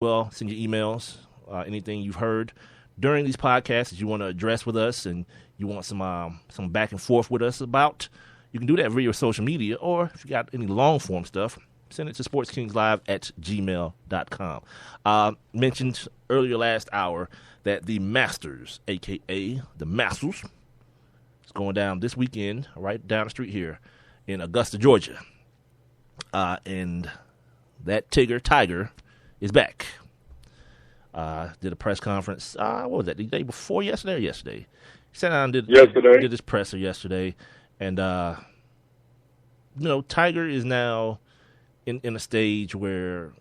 well, send your emails, anything you've heard during these podcasts that you want to address with us and you want some back and forth with us about. You can do that via your social media, or if you got any long form stuff, send it to sportskingslive@gmail.com. Mentioned earlier last hour that the Masters, a.k.a. the Masters, is going down this weekend right down the street here in Augusta, Georgia. And that Tiger is back. Did a press conference, what was that, the day before yesterday or yesterday? He sat down and did his presser yesterday. And, Tiger is now in a stage where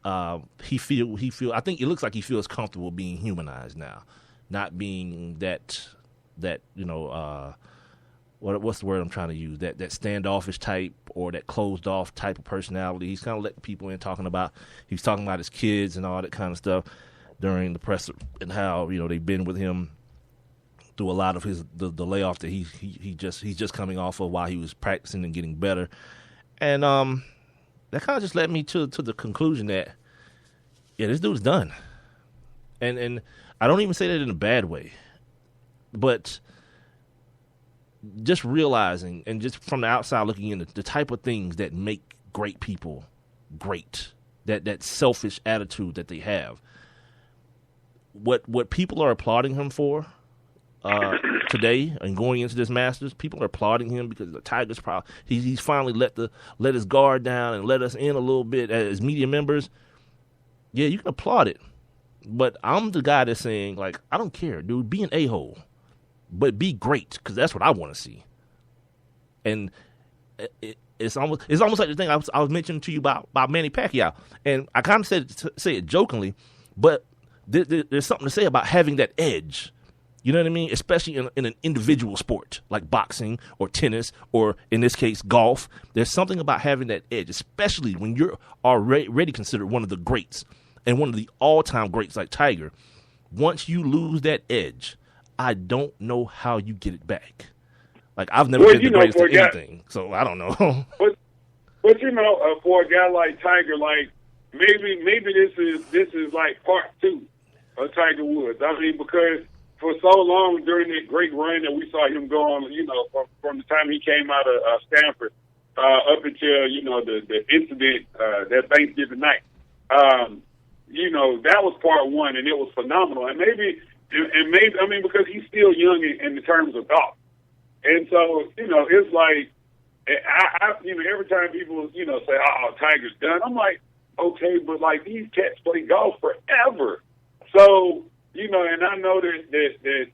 I think it looks like he feels comfortable being humanized now, not being that what's the word I'm trying to use? That standoffish type or that closed off type of personality. He's kind of letting people in, he's talking about his kids and all that kind of stuff during the presser and how, they've been with him through a lot of the layoff that he's just coming off of while he was practicing and getting better. And that kind of just led me to the conclusion that, this dude's done. And I don't even say that in a bad way, but just realizing and just from the outside looking in, the type of things that make great people great, that selfish attitude that they have. What people are applauding him for today and going into this Masters, people are applauding him because the Tiger's proud. He's finally let his guard down and let us in a little bit as media members. Yeah, you can applaud it, but I'm the guy that's saying, like, I don't care, dude. Be an a-hole, but be great, because that's what I want to see. And it's almost like the thing I was mentioning to you about Manny Pacquiao, and I kind of say it jokingly, but there's something to say about having that edge. You know what I mean? Especially in an individual sport like boxing or tennis or, in this case, golf. There's something about having that edge, especially when you're already considered one of the greats and one of the all-time greats like Tiger. Once you lose that edge, I don't know how you get it back. Like, I've never been the greatest at anything, so I don't know. but for a guy like Tiger, like maybe this is like part two of Tiger Woods. I mean, because for so long during that great run that we saw him go on, from the time he came out of Stanford up until the incident that Thanksgiving night, that was part one, and it was phenomenal. And maybe because he's still young in the terms of golf. And so, it's like, I every time people, say, oh, Tiger's done, I'm like, okay, but like these cats play golf forever. So, and I know that the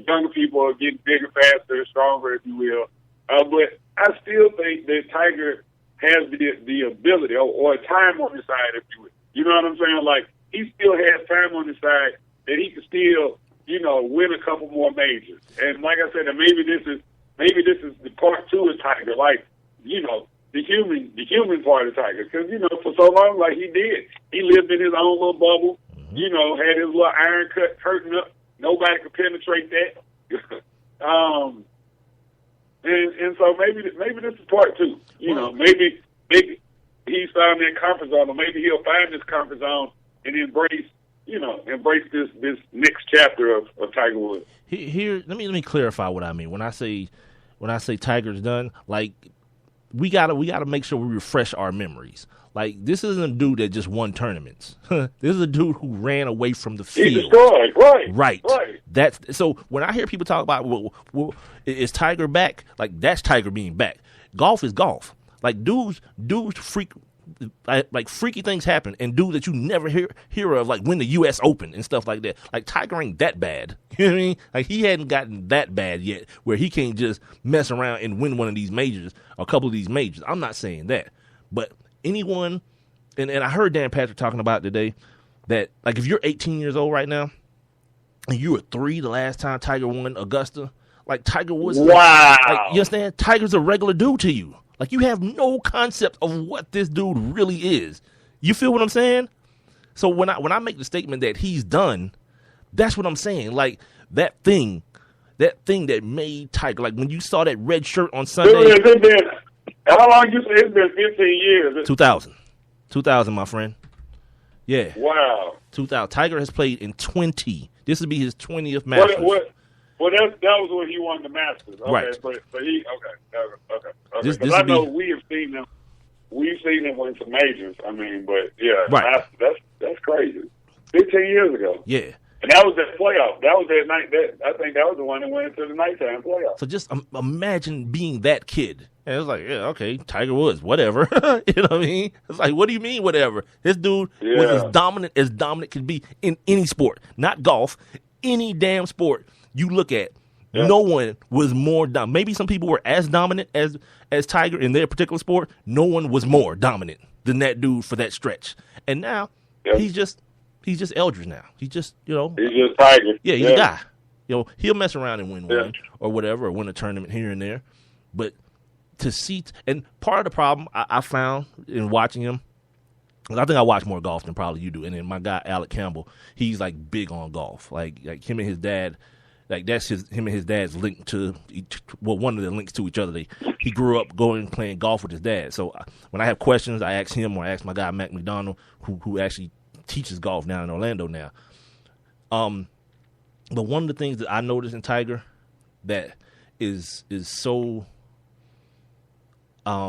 younger people are getting bigger, faster, stronger, if you will. But I still think that Tiger has the ability or time on his side, if you will. You know what I'm saying? Like, he still has time on his side that he can still, win a couple more majors. And like I said, maybe this is the part two of Tiger, like, the human part of Tiger. Because, for so long, like he did, he lived in his own little bubble, had his little iron cut curtain up. Nobody could penetrate that. And so maybe this is part two. Maybe he's found that comfort zone, or maybe he'll find this comfort zone and embrace this next chapter of Tiger Woods. Here, let me clarify what I mean when I say Tiger's done. Like, we gotta make sure we refresh our memories. Like, this isn't a dude that just won tournaments. This is a dude who ran away from the field. He destroyed, right. That's so. When I hear people talk about, well, is Tiger back? Like, that's Tiger being back. Golf is golf. Like, dudes freaky things happen, and dudes that you never hear of, like win the U.S. Open and stuff like that. Like, Tiger ain't that bad. You know what I mean? Like, he hadn't gotten that bad yet, where he can't just mess around and win one of these majors, a couple of these majors. I'm not saying that, but anyone, and I heard Dan Patrick talking about today that, like, if you're 18 years old right now and you were 3 the last time Tiger won Augusta, like, Tiger Woods, wow, like, you understand? Tiger's a regular dude to you. Like, you have no concept of what this dude really is. You feel what I'm saying? So when I make the statement that he's done, that's what I'm saying. Like, that thing that made Tiger, like when you saw that red shirt on Sunday. How long you say it's been? 15 years. 2000, my friend. Yeah. Wow. 2000. Tiger has played in 20. This would be his 20th Masters. Well, that was when he won the Masters. Okay, Right. But he okay. This Because I would be- know we have seen them. We've seen him win some majors. I mean, but yeah, Right. That's crazy. 15 years ago. Yeah. And that was that playoff. That was that night. I think that was the one that went into the nighttime playoff. So just imagine being that kid. And it was like, yeah, okay, Tiger Woods, whatever. You know what I mean? It's like, what do you mean, whatever? This dude was as dominant could be in any sport, not golf, any damn sport you look at. Yeah. No one was more dominant. Maybe some people were as dominant as Tiger in their particular sport. No one was more dominant than that dude for that stretch. And now he's just Eldridge now. He's just Tiger. Yeah, he's a guy. He'll mess around and win one or whatever, or win a tournament here and there. But to see, and part of the problem I found in watching him, I think I watch more golf than probably you do. And then my guy Alec Campbell, he's like big on golf. Like him and his dad, like that's him and his dad's linked to one of the links to each other. He grew up playing golf with his dad. So when I have questions, I ask him or I ask my guy Mac McDonald, who actually teaches golf down in Orlando now. But one of the things that I noticed in Tiger that is so I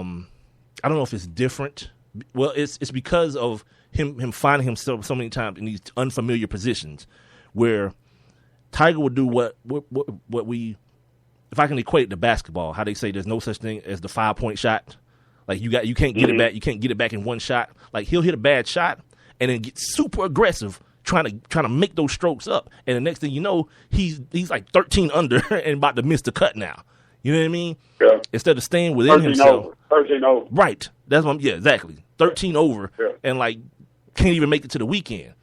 don't know if it's different. Well, it's because of him finding himself so many times in these unfamiliar positions where Tiger would do what we, if I can equate it to basketball, how they say there's no such thing as the 5-point shot. Like you can't get it back. You can't get it back in one shot. Like he'll hit a bad shot and then get super aggressive trying to make those strokes up. And the next thing you know, he's like 13 under and about to miss the cut now. You know what I mean? Yeah. Instead of staying within himself. 13 over. Right. That's what exactly. 13 over and like can't even make it to the weekend.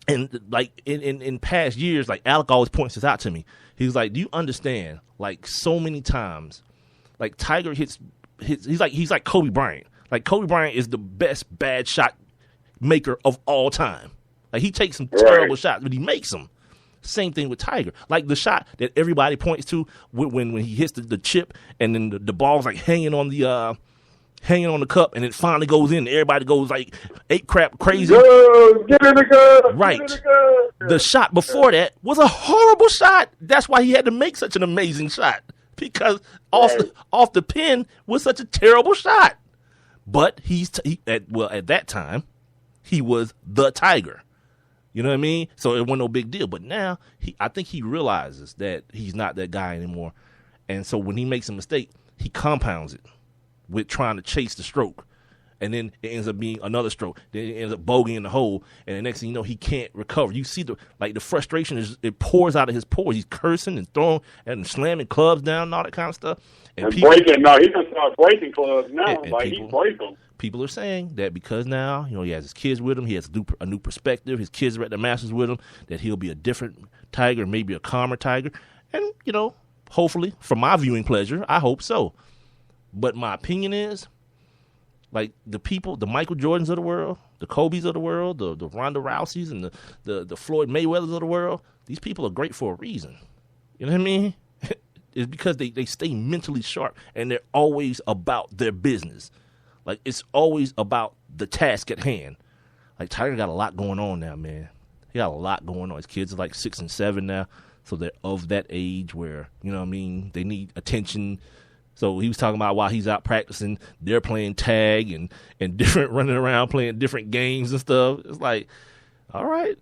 And like in past years, like Alec always points this out to me. He's like, do you understand? Like so many times, like Tiger hits he's like Kobe Bryant. Like Kobe Bryant is the best bad shot maker of all time. Like he takes some terrible shots, but he makes them. Same thing with Tiger. Like the shot that everybody points to when he hits the chip and then the ball's like hanging on the cup and it finally goes in. Everybody goes like ape crap crazy. Go, get in the gun. Right. Get in the gun. The shot before that was a horrible shot. That's why he had to make such an amazing shot because off the pin was such a terrible shot. But at that time he was the Tiger. You know what I mean? So it wasn't no big deal. But now I think he realizes that he's not that guy anymore. And so when he makes a mistake, he compounds it with trying to chase the stroke. And then it ends up being another stroke. Then it ends up bogeying the hole. And the next thing you know, he can't recover. You see the frustration it pours out of his pores. He's cursing and throwing and slamming clubs down and all that kind of stuff. And breaking. No, he can start breaking clubs now. He breaks them. People are saying that because now, he has his kids with him, he has a new perspective, his kids are at the Masters with him, that he'll be a different Tiger, maybe a calmer Tiger. And, hopefully, for my viewing pleasure, I hope so. But my opinion is, like, the people, the Michael Jordans of the world, the Kobes of the world, the Ronda Rouseys and the Floyd Mayweathers of the world, these people are great for a reason. You know what I mean? It's because they stay mentally sharp and they're always about their business. Like, it's always about the task at hand. Like, Tiger got a lot going on now, man. He got a lot going on. His kids are like 6 and 7 now, so they're of that age where, they need attention. So he was talking about while he's out practicing, they're playing tag and different, running around playing different games and stuff. It's like, all right,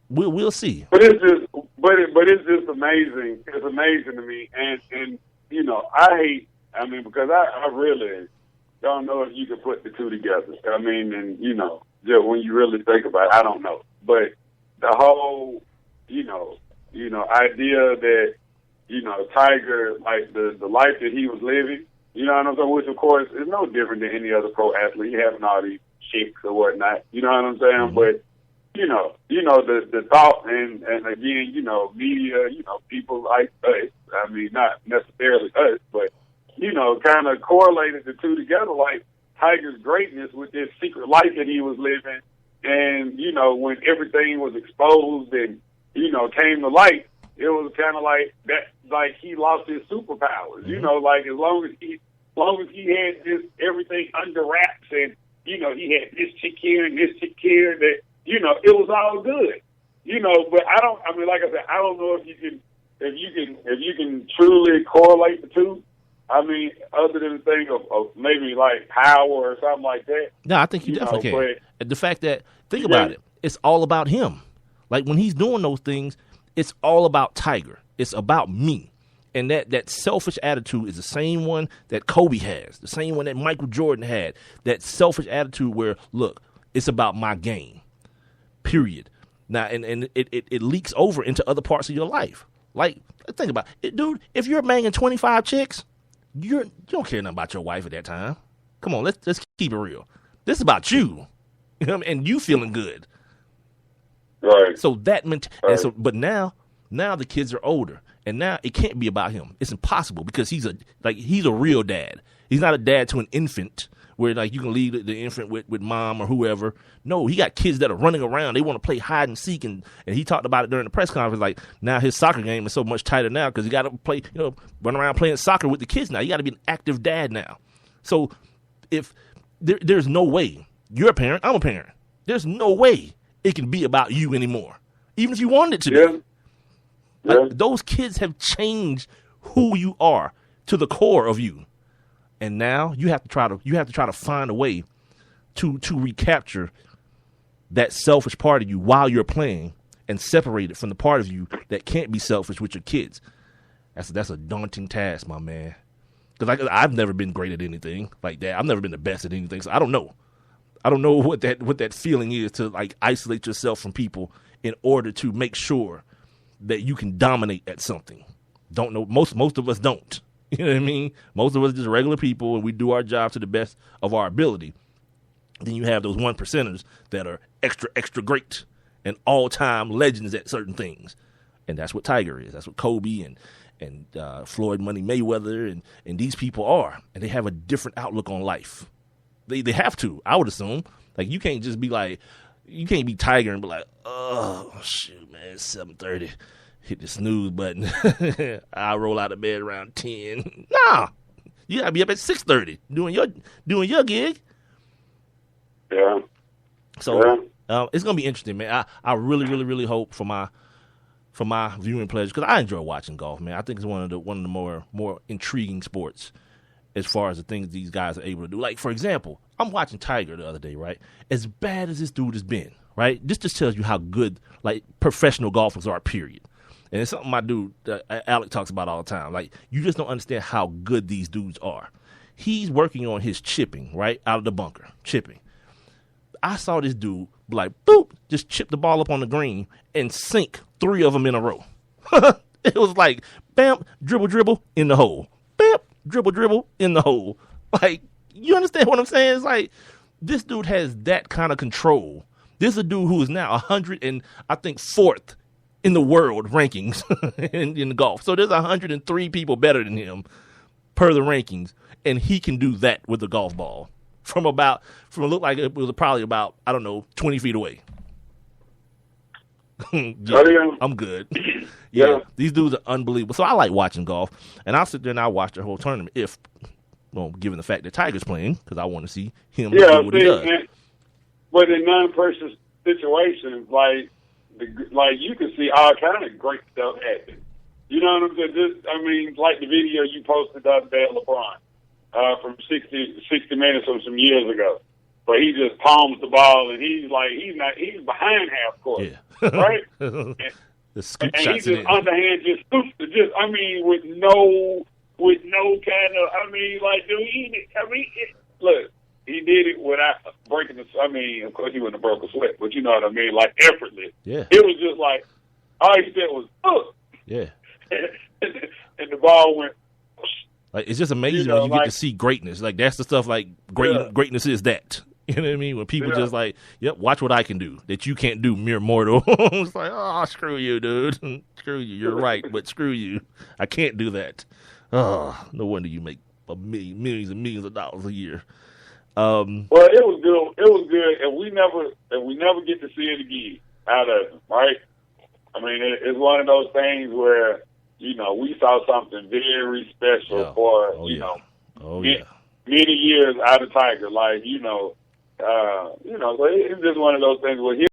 we'll see. But it's just amazing. It's amazing to me, and I hate. Because I really don't know if you can put the two together. Just when you really think about it, I don't know. But the whole, idea that, Tiger, like the life that he was living, which of course is no different than any other pro athlete, having all these chicks or whatnot. You know what I'm saying? Mm-hmm. But the thought and again, media, people like us. Not necessarily us, but kind of correlated the two together, like Tiger's greatness with this secret life that he was living. And, when everything was exposed and, came to light, it was kind of like that, like he lost his superpowers, Mm-hmm. Like as long as he had this everything under wraps and you know, he had this chick here and this chick here, that, you know, it was all good. You know, but I mean, like I said, I don't know if you can truly correlate the two. I mean, other than the thing of maybe like power or something like that. No, I think you definitely can. And the fact that, think about it, it's all about him. Like when he's doing those things, it's all about Tiger. It's about me. And that selfish attitude is the same one that Kobe has, the same one that Michael Jordan had. That selfish attitude where, look, it's about my game, period. Now, and it leaks over into other parts of your life. Like, think about it, dude. If you're banging 25 chicks, you don't care nothing about your wife at that time. Come on, let's keep it real. This is about you, you know, and you feeling good. Right. So but now the kids are older, and now it can't be about him. It's impossible because he's a real dad. He's not a dad to an infant where like you can leave the infant with mom or whoever. No, he got kids that are running around. They want to play hide and seek, and he talked about it during the press conference. Like now his soccer game is so much tighter now because he got to play, you know, run around playing soccer with the kids now. You got to be an active dad now. So if there's no way you're a parent, I'm a parent. There's no way it can be about you anymore, even if you wanted it to be. Like, those kids have changed who you are to the core of you. And now you have to try to find a way to recapture that selfish part of you while you're playing and separate it from the part of you that can't be selfish with your kids. That's a daunting task, my man. Because I've never been great at anything like that. I've never been the best at anything, so I don't know. I don't know what that feeling is to like isolate yourself from people in order to make sure that you can dominate at something. Don't know. Most of us don't. You know what I mean? Most of us are just regular people, and we do our job to the best of our ability. Then you have those 1%ers that are extra, extra great and all-time legends at certain things. And that's what Tiger is. That's what Kobe and Floyd Money Mayweather and these people are. And they have a different outlook on life. They have to, I would assume. Like, you can't just be like, you can't be Tiger and be like, oh, shoot, man, it's 7:30. Hit the snooze button. I roll out of bed around 10. Nah, you gotta be up at 6:30 doing your gig. Yeah. So it's gonna be interesting, man. I really, really, really hope for my viewing pleasure because I enjoy watching golf, man. I think it's one of the more intriguing sports as far as the things these guys are able to do. Like for example, I'm watching Tiger the other day, right? As bad as this dude has been, right? This just tells you how good like professional golfers are. Period. And it's something my dude, Alec, talks about all the time. Like, you just don't understand how good these dudes are. He's working on his chipping, right, out of the bunker, chipping. I saw this dude, like, boop, just chip the ball up on the green and sink 3 of them in a row. It was like, bam, dribble, dribble, in the hole. Bam, dribble, dribble, in the hole. Like, you understand what I'm saying? It's like, this dude has that kind of control. This is a dude who is now 4th in the world rankings in the golf. So there's 103 people better than him per the rankings, and he can do that with a golf ball from it looked like it was probably about, I don't know, 20 feet away. I'm good. Yeah, these dudes are unbelievable. So I like watching golf, and I'll sit there and I'll watch the whole tournament given the fact that Tiger's playing, because I want to see him do what he does. But in non-person situations, like you can see all kind of great stuff happen. You know what I'm saying? Like the video you posted the other day of LeBron from 60 Minutes from some years ago, where he just palms the ball and he's behind half court, right? And he just underhand just scoops with no kind of look. He did it without breaking of course he wouldn't have broke a sweat, but you know what I mean, like effortless. Yeah. It was just like, all he said was, ugh. Yeah. and the ball went. Like, it's just amazing when you get to see greatness. Like, that's the stuff, like, greatness is that. You know what I mean? When people just like, yep, watch what I can do that you can't do, mere mortal. It's like, oh, screw you, dude. Screw you. You're right, but screw you. I can't do that. Oh, no wonder you make millions and millions of dollars a year. Well, it was good. It was good, and we never get to see it again out of him, right? I mean, it's one of those things where we saw something very special for many years out of Tiger. Like So it's just one of those things where he